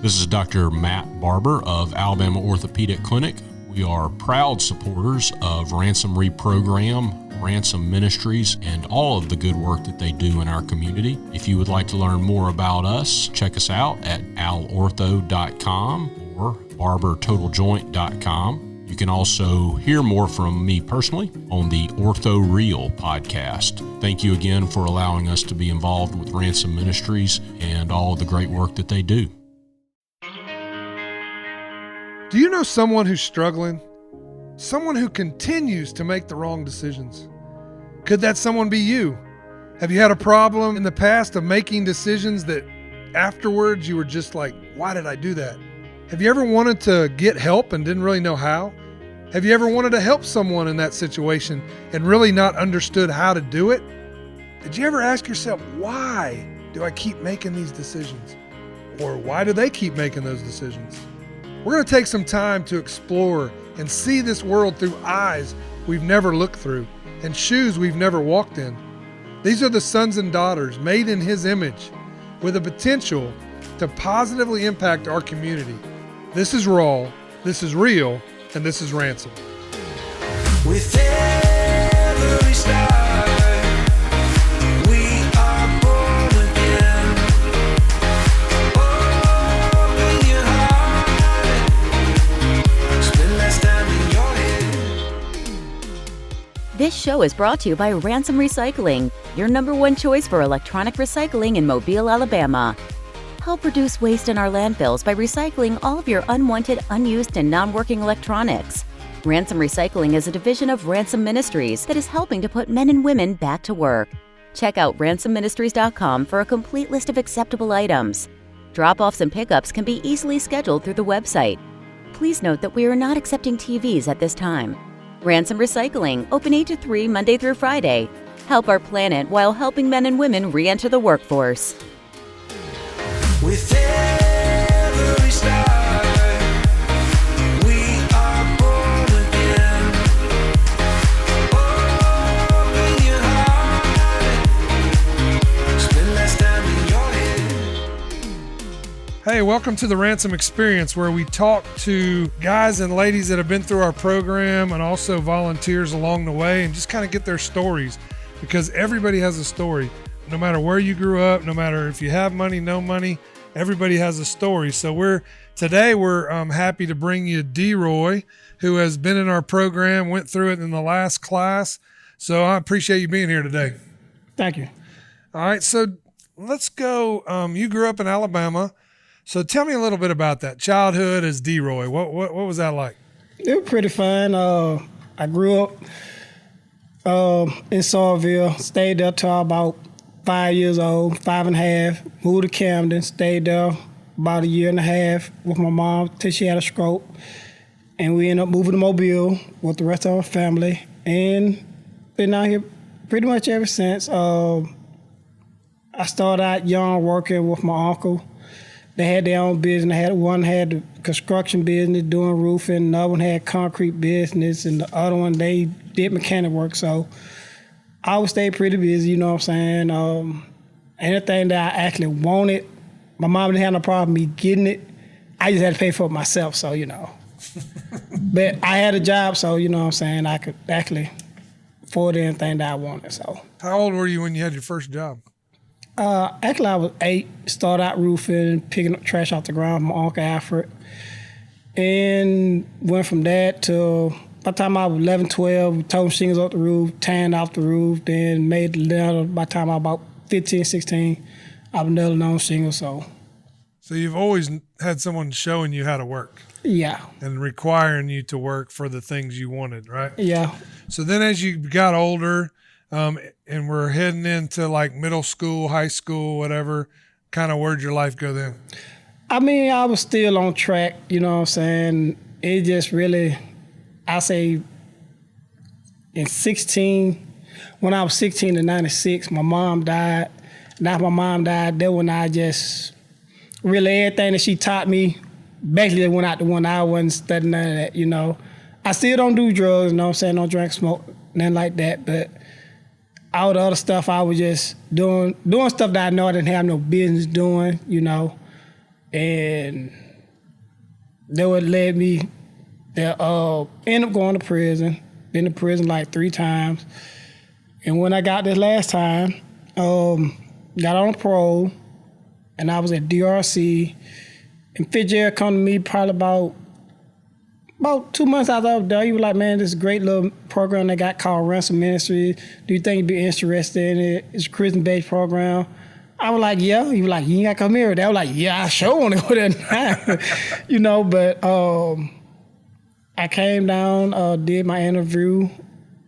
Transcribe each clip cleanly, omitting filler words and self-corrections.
This is Dr. Matt Barber of Alabama Orthopedic Clinic. We are proud supporters of Ransom Reprogram, Ransom Ministries, and all of the good work that they do in our community. If you would like to learn more about us, check us out at alortho.com or barbertotaljoint.com. You can also hear more from me personally on the Ortho Real podcast. Thank you again for allowing us to be involved with Ransom Ministries and all of the great work that they do. Do you know someone who's struggling? Someone who continues to make the wrong decisions? Could that someone be you? Have you had a problem in the past of making decisions that afterwards you were just like, why did I do that? Have you ever wanted to get help and didn't really know how? Have you ever wanted to help someone in that situation and really not understood how to do it? Did you ever ask yourself, why do I keep making these decisions? Or why do they keep making those decisions? We're going to take some time to explore and see this world through eyes we've never looked through and shoes we've never walked in. These are the sons and daughters made in His image with the potential to positively impact our community. This is raw, this is real, and this is Ransom. With every star, we are born again. Open your heart, spend less time in your head. This show is brought to you by Ransom Recycling, your number one choice for electronic recycling in Mobile, Alabama. Help reduce waste in our landfills by recycling all of your unwanted, unused, and non-working electronics. Ransom Recycling is a division of Ransom Ministries that is helping to put men and women back to work. Check out ransomministries.com for a complete list of acceptable items. Drop-offs and pickups can be easily scheduled through the website. Please note that we are not accepting TVs at this time. Ransom Recycling, open 8 to 3 Monday through Friday. Help our planet while helping men and women re-enter the workforce. With every star, we are born again. Open your heart, spend less time in your head. Hey, welcome to the Ransom Experience, where we talk to guys and ladies that have been through our program and also volunteers along the way and just kind of get their stories, because everybody has a story. No matter where you grew up, no matter if you have money, no money, everybody has a story. So we're happy to bring you Deroy, who has been in our program, went through it in the last class. So I appreciate you being here today. Thank you. All right, so let's go. You grew up in Alabama. So tell me a little bit about that childhood as Deroy. What was that like? It was pretty fun. I grew up in Sawville, stayed there till about 5 years old, 5.5, moved to Camden, stayed there about 1.5 years with my mom till she had a stroke. And we ended up moving to Mobile with the rest of our family and been out here pretty much ever since. I started out young working with my uncle. They had their own business. One had the construction business doing roofing, another one had concrete business, and the other one, they did mechanic work. So I would stay pretty busy, you know what I'm saying? Anything that I actually wanted, my mom didn't have no problem me getting it. I just had to pay for it myself, so, you know. But I had a job, so, you know what I'm saying, I could actually afford anything that I wanted, so. How old were you when you had your first job? Actually, I was 8, started out roofing, picking up trash off the ground from my Uncle Alfred. And went from that to, by the time I was 11, 12, we tore shingles off the roof, tan off the roof, then made the leather. By the time I was about 15, 16, I was nailing on shingles, so. So you've always had someone showing you how to work. Yeah. And requiring you to work for the things you wanted, right? Yeah. So then as you got older, and we're heading into like middle school, high school, whatever, kind of where'd your life go then? I mean, I was still on track, you know what I'm saying? It just really, I say in 16, when I was 16 to 96, my mom died. Now my mom died, then when I just, really everything that she taught me, basically went out the one. I wasn't studying none of that, you know. I still don't do drugs, you know what I'm saying? Don't drink, smoke, nothing like that, but all the other stuff I was just doing stuff that I know I didn't have no business doing, you know. and that would led me to end up going to prison. Been to prison like 3 times. And when I got this last time, got on parole, and I was at DRC, and Fitzgerald come to me probably about 2 months after I was there. He was like, man, this is a great little program they got called Ransom Ministry. Do you think you'd be interested in it? It's a Christian-based program. I was like, yeah. He was like, you ain't got to come here. They was like, yeah, I sure want to go there now. But I came down, did my interview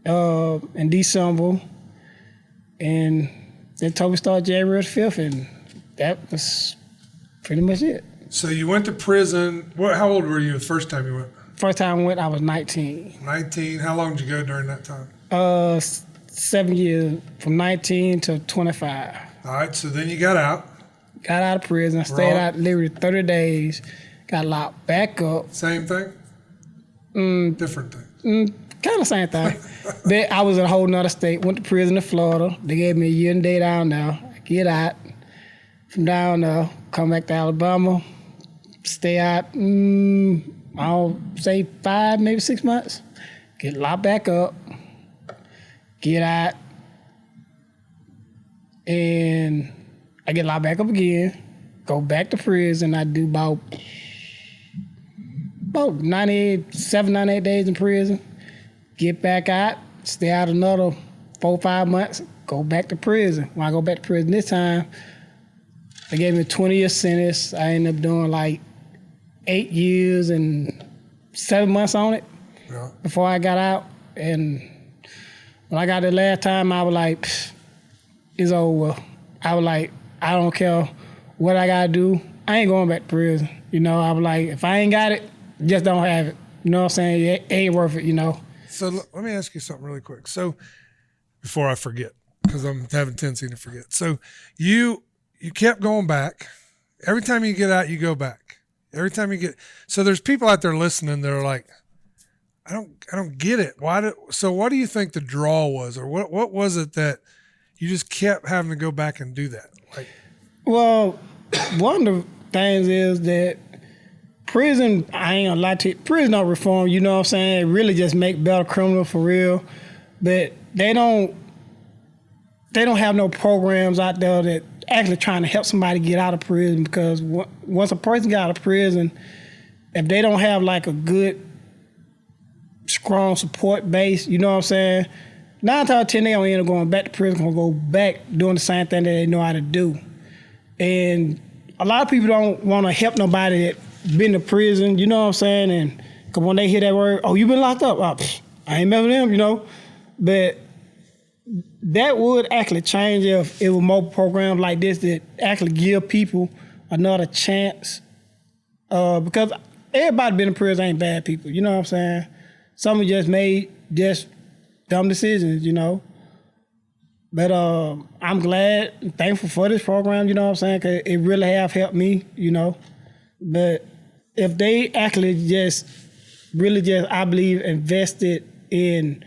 in December, and they told me to start January 5th, and that was pretty much it. So you went to prison. How old were you the first time you went? First time I went, I was 19. 19. How long did you go during that time? 7 years, from 19 to 25. All right, so then you got out. Got out of prison, stayed out literally 30 days, got locked back up. Same thing? Different thing? Kind of same thing. Then I was in a whole nother state, went to prison in Florida. They gave me a year and a day down there. I get out from down there, come back to Alabama, stay out, I'll say 5, maybe 6 months, get locked back up, get out, and I get locked back up again, go back to prison. I do about 97, 98 days in prison, get back out, stay out another 4, 5 months, go back to prison. When I go back to prison this time, they gave me a 20-year sentence. I ended up doing like 8 years and 7 months on it before I got out. And when I got the last time, I was like, it's over. I was like, I don't care what I gotta do. I ain't going back to prison. I was like, if I ain't got it, just don't have it. You know what I'm saying? It ain't worth it, So let me ask you something really quick. So before I forget, because I'm having a tendency to forget. So you kept going back. Every time you get out, you go back. Every time you get, so there's people out there listening that are like, I don't get it. So what do you think the draw was, or what was it that you just kept having to go back and do that? Like, well, one of the things is that prison, I ain't gonna lie to you, prison don't reform, you know what I'm saying? It really just make better criminals for real. But they don't have no programs out there that actually trying to help somebody get out of prison, because once a person get out of prison, if they don't have like a good, strong support base, you know what I'm saying? 9 times out of 10, they don't end up going back to prison, gonna go back doing the same thing that they know how to do. And a lot of people don't want to help nobody that been to prison, you know what I'm saying? And cause when they hear that word, oh, you been locked up? I ain't remember them, But that would actually change if it was more programs like this that actually give people another chance. Because everybody been in prison ain't bad people, you know what I'm saying? Some of just made just dumb decisions, But I'm glad and thankful for this program, you know what I'm saying? Because it really have helped me, But if they actually I believe, invested in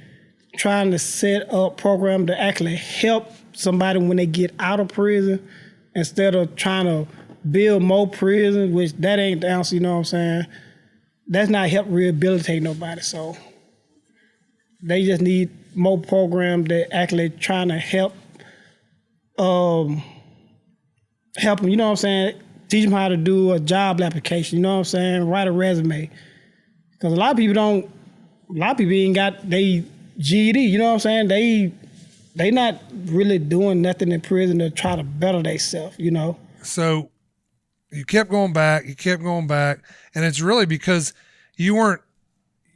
trying to set up program to actually help somebody when they get out of prison, instead of trying to build more prisons, which that ain't the answer, you know what I'm saying? That's not help rehabilitate nobody. So they just need more programs that actually trying to help them, you know what I'm saying? Teach them how to do a job application, you know what I'm saying? Write a resume. Because a lot of people ain't got they GED, you know what I'm saying? They not really doing nothing in prison to try to better themselves, So you kept going back, and it's really because you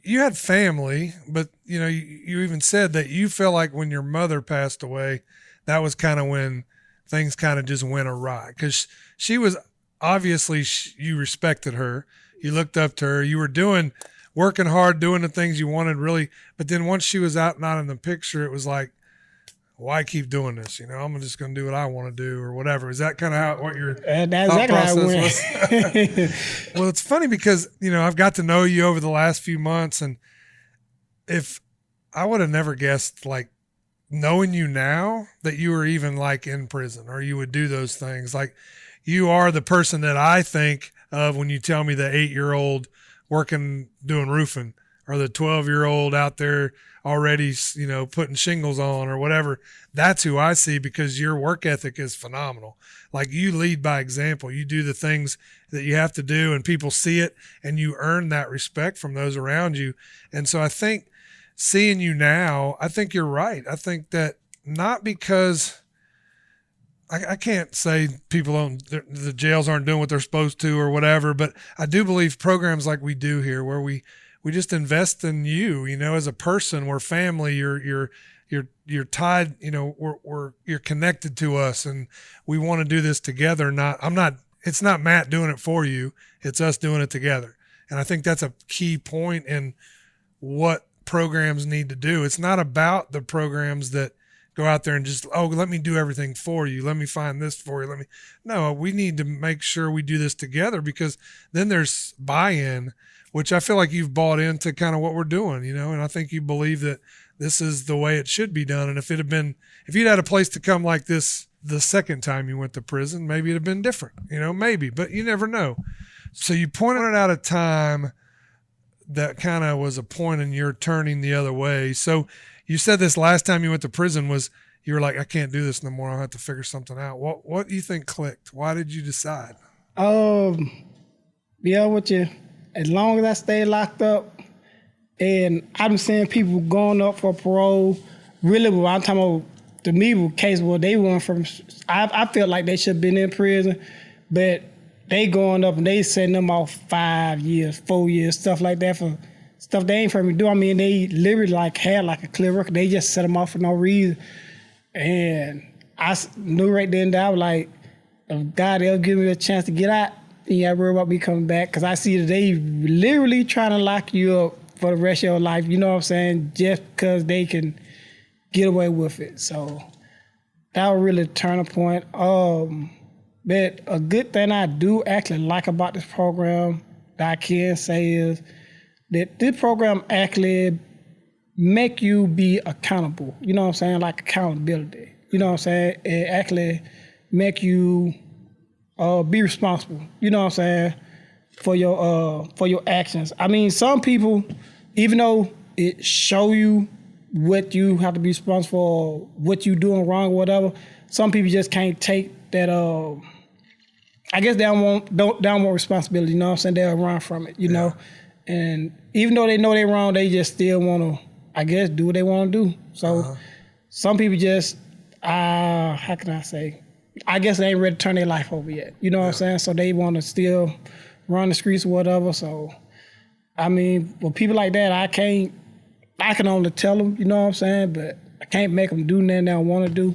had family, but you even said that you felt like when your mother passed away, that was kind of when things kind of just went awry, because she was obviously, you respected her, you looked up to her, you were working hard, doing the things you wanted really, but then once she was out, not in the picture, it was like, why keep doing this? I'm just going to do what I want to do or whatever. Is that kind of what your thought process was? Well, it's funny because, I've got to know you over the last few months, and if I would have never guessed, like, knowing you now, that you were even like in prison or you would do those things. Like, you are the person that I think of when you tell me the 8-year-old doing roofing, or the 12-year-old out there already, putting shingles on or whatever. That's who I see, because your work ethic is phenomenal. Like, you lead by example. You do the things that you have to do, and people see it, and you earn that respect from those around you. And so I think seeing you now, I think you're right. I think that not because I can't say the jails aren't doing what they're supposed to or whatever, but I do believe programs like we do here, where we just invest in you, as a person. We're family. You're tied, you're connected to us, and we want to do this together. It's not Matt doing it for you. It's us doing it together. And I think that's a key point in what programs need to do. It's not about the programs that go out there and just, let me do everything for you. Let me find this for you. No, we need to make sure we do this together, because then there's buy-in, which I feel like you've bought into kind of what we're doing, and I think you believe that this is the way it should be done. And if you'd had a place to come like this the second time you went to prison, maybe it'd have been different, maybe, but you never know. So you pointed out a time that kind of was a point in your turning the other way. So you said this last time you went to prison was, you were like, I can't do this no more. I'll have to figure something out. What do you think clicked? Why did you decide? Yeah, with you. As long as I stay locked up, and I've been seeing people going up for parole, really, what I'm talking about, to me, case where they went from, I feel like they should have been in prison, but they going up and they setting them off 5 years, 4 years, stuff like that, for stuff they ain't for me to do. I mean, they literally had a clear record. They just set them off for no reason. And I knew right then that I was like, if God ever give me a chance to get out, you gotta worry about me coming back, because I see that they literally trying to lock you up for the rest of your life, you know what I'm saying, just because they can get away with it. So that was really a turning point. But a good thing I do actually like about this program that I can say is that this program actually make you be accountable, you know what I'm saying, like accountability, you know what I'm saying. It actually make you be responsible, you know what I'm saying, for your actions. I mean, some people, even though it show you what you have to be responsible for, what you doing wrong or whatever, some people just can't take that. I guess they don't want responsibility, you know what I'm saying. They'll run from it, you know. And even though they know they're wrong, they just still want to, I guess, do what they want to do. So some people just, how can I say? I guess they ain't ready to turn their life over yet. You know what I'm saying? So they want to still run the streets or whatever. So, I mean, with people like that, I can only tell them, you know what I'm saying? But I can't make them do nothing they don't want to do.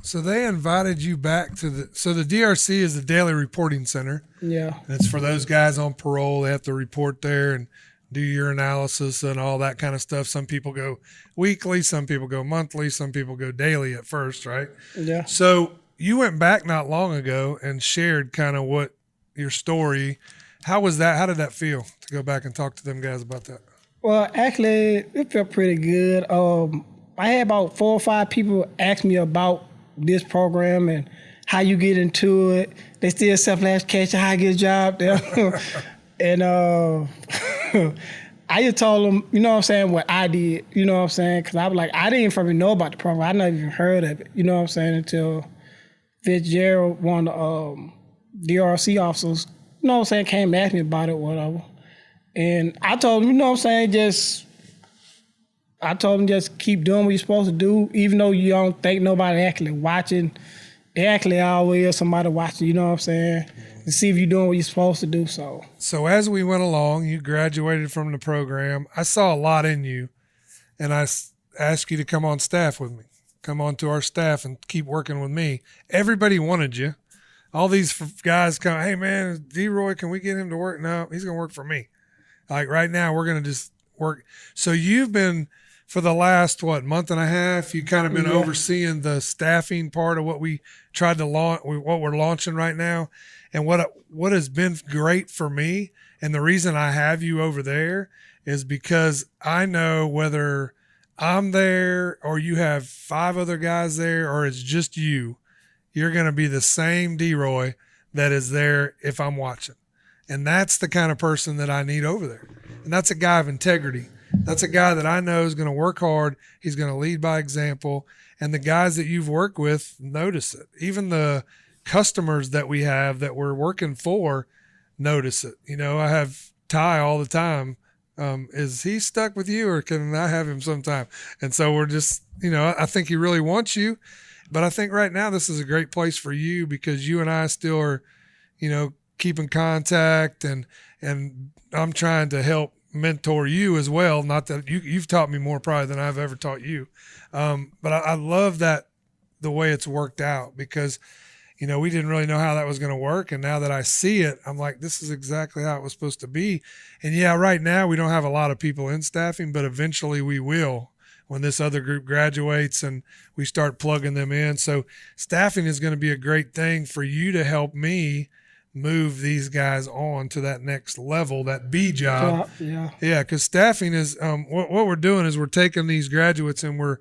So they invited you back to the DRC is the Daily Reporting Center. Yeah. And it's for those guys on parole. They have to report there and do your analysis and all that kind of stuff. Some people go weekly, some people go monthly, some people go daily at first, right? Yeah. So you went back not long ago and shared kind of what your story. How was that? How did that feel to go back and talk to them guys about that? Well, actually, it felt pretty good. I had about 4 or 5 people ask me about this program and how you get into it. They still self-last catch how I get a job there. And I just told them, you know what I'm saying, what I did, you know what I'm saying? Because I was like, I didn't even know about the program. I never even heard of it, you know what I'm saying, until Fitzgerald, one of the DRC officers, you know what I'm saying, came and asked me about it or whatever. And I told him, you know what I'm saying, just keep doing what you're supposed to do, even though you don't think nobody actually watching. There actually always is somebody watching, you know what I'm saying, to see if you're doing what you're supposed to do. So as we went along, you graduated from the program. I saw a lot in you, and I asked you to come on staff with me. Come on to our staff and keep working with me. Everybody wanted you. All these guys come, hey, man, Deroy, can we get him to work? No, he's going to work for me. Like right now, we're going to just work. So you've been, for the last, month and a half, you kind of been overseeing the staffing part of what we tried to launch, what we're launching right now. And what has been great for me, and the reason I have you over there is because I know whether I'm there or you have 5 other guys there or it's just you're going to be the same Deroy that is there if I'm watching. And that's the kind of person that I need over there. And that's a guy of integrity. That's a guy that I know is going to work hard. He's going to lead by example. And the guys that you've worked with notice it. Even the customers that we have that we're working for notice it. You know, I have Ty all the time. Is he stuck with you, or can I have him sometime? And so we're just, you know, I think he really wants you. But I think right now this is a great place for you because you and I still are, you know, keeping contact, and I'm trying to help mentor you as well. Not that you've taught me more probably than I've ever taught you. But I love that the way it's worked out because, you know, we didn't really know how that was going to work. And now that I see it, I'm like, this is exactly how it was supposed to be. And yeah, right now we don't have a lot of people in staffing, but eventually we will when this other group graduates and we start plugging them in. So staffing is going to be a great thing for you to help me move these guys on to that next level, that B job. Yeah. Yeah, because staffing is what we're doing is we're taking these graduates and we're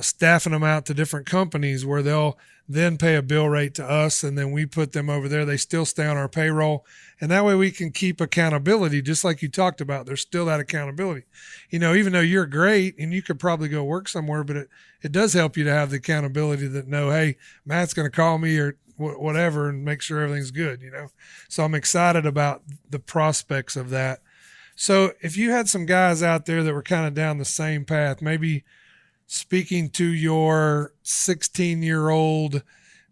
staffing them out to different companies where they'll then pay a bill rate to us, and then we put them over there. They still stay on our payroll, and that way we can keep accountability, just like you talked about. There's still that accountability. You know, even though you're great and you could probably go work somewhere, but it does help you to have the accountability that know, hey, Matt's going to call me or whatever and make sure everything's good, you know. So I'm excited about the prospects of that. So if you had some guys out there that were kind of down the same path, maybe speaking to your 16-year-old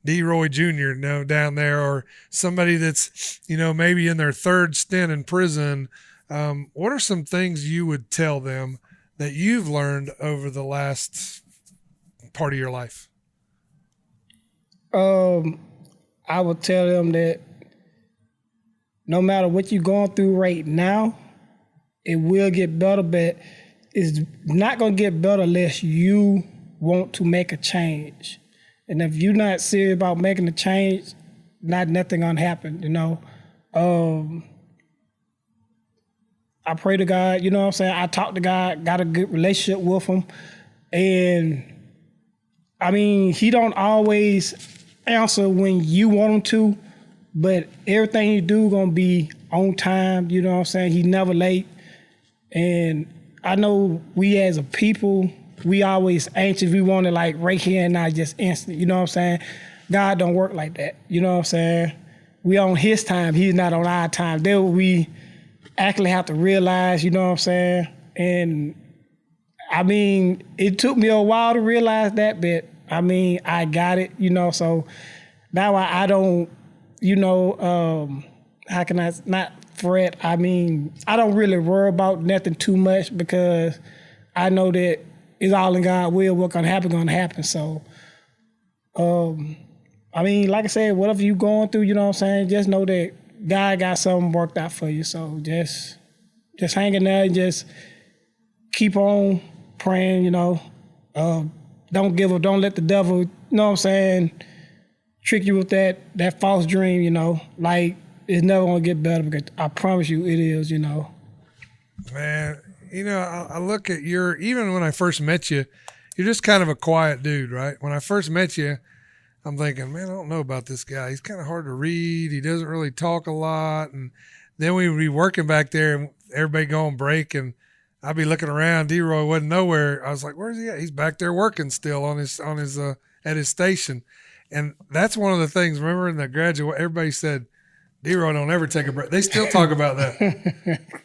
Deroy Jr., down there, or somebody that's, you know, maybe in their third stint in prison, what are some things you would tell them that you've learned over the last part of your life? I would tell them that no matter what you're going through right now, it will get better, but it's not going to get better unless you want to make a change. And if you're not serious about making a change, nothing going to happen, you know. I pray to God, you know what I'm saying? I talk to God, got a good relationship with him. And, I mean, he don't always answer when you want him to, but everything he do going to be on time, you know what I'm saying? He never late. And I know we as a people, we always anxious. We want it like right here and now, just instant. You know what I'm saying? God don't work like that. You know what I'm saying? We on his time. He's not on our time. Then we actually have to realize, you know what I'm saying? And I mean, it took me a while to realize that, but I mean, I got it, you know, so now I don't, you know, how can I not fret? I mean, I don't really worry about nothing too much because I know that it's all in God's will. What's going to happen. So, I mean, like I said, whatever you going through, you know what I'm saying, just know that God got something worked out for you. So just hang in there and just keep on praying, you know. Don't give up. Don't let the devil, you know what I'm saying, trick you with that false dream, you know. Like, it's never going to get better because I promise you it is, you know. Man, you know, I look at even when I first met you, you're just kind of a quiet dude, right? When I first met you, I'm thinking, man, I don't know about this guy. He's kind of hard to read. He doesn't really talk a lot. And then we would be working back there and everybody go on break and I'd be looking around. Deroy wasn't nowhere. I was like, where's he at? He's back there working still on his at his station. And that's one of the things, remember in the graduate, everybody said, Deroy don't ever take a break. They still talk about that.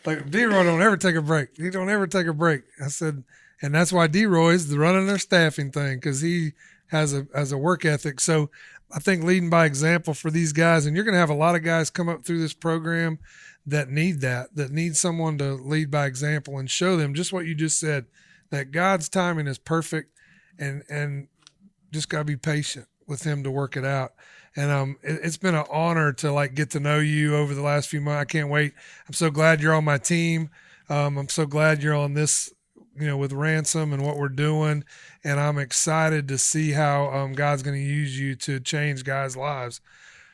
Like, Deroy don't ever take a break. He don't ever take a break. I said, and that's why Deroy is running their staffing thing, because he has a work ethic. So I think leading by example for these guys, and you're going to have a lot of guys come up through this program that need someone to lead by example and show them just what you just said, that God's timing is perfect, and just got to be patient with him to work it out. And it's been an honor to get to know you over the last few months. I can't wait. I'm so glad you're on my team. I'm so glad you're on this, with Ransom and what we're doing. And I'm excited to see how God's going to use you to change guys' lives.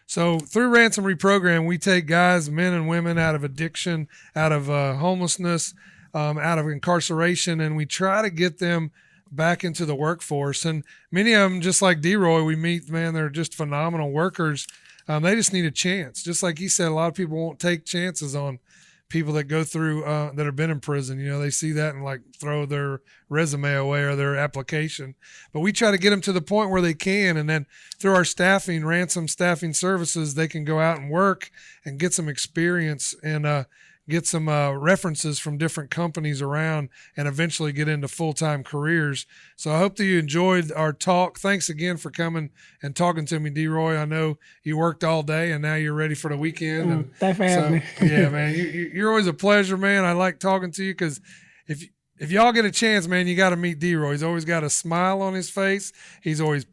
So through Ransom Reprogram, we take guys, men and women, out of addiction, out of homelessness, out of incarceration, and we try to get them back into the workforce. And many of them, just like Deroy, we meet, man, they're just phenomenal workers. They just need a chance. Just like he said, a lot of people won't take chances on people that go through that have been in prison. You know, they see that and like throw their resume away or their application. But we try to get them to the point where they can, and then through our staffing, Ransom Staffing Services, they can go out and work and get some experience and get some references from different companies around and eventually get into full-time careers. So I hope that you enjoyed our talk. Thanks again for coming and talking to me, Deroy. I know you worked all day and now you're ready for the weekend. And thanks for having me. Yeah, man, you're always a pleasure, man. I like talking to you because if y'all get a chance, man, you got to meet Deroy. He's always got a smile on his face. He's always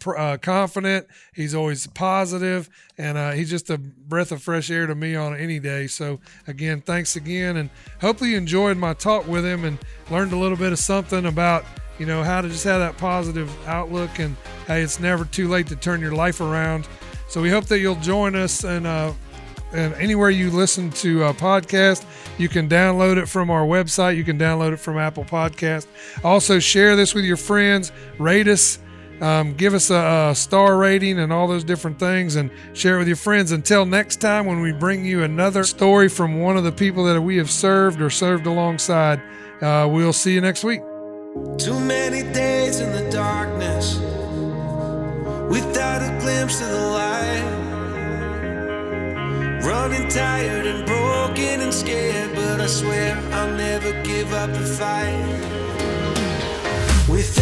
confident. He's always positive, and he's just a breath of fresh air to me on any day. So, again, thanks again, and hopefully you enjoyed my talk with him and learned a little bit of something about, you know, how to just have that positive outlook and, hey, it's never too late to turn your life around. So we hope that you'll join us and anywhere you listen to a podcast, you can download it from our website. You can download it from Apple Podcast. Also, share this with your friends. Rate us. Give us a star rating and all those different things, and share it with your friends. Until next time, when we bring you another story from one of the people that we have served or served alongside, we'll see you next week. Too many days in the darkness without a glimpse of the light. Running tired and broken and scared, but I swear I'll never give up the fight. With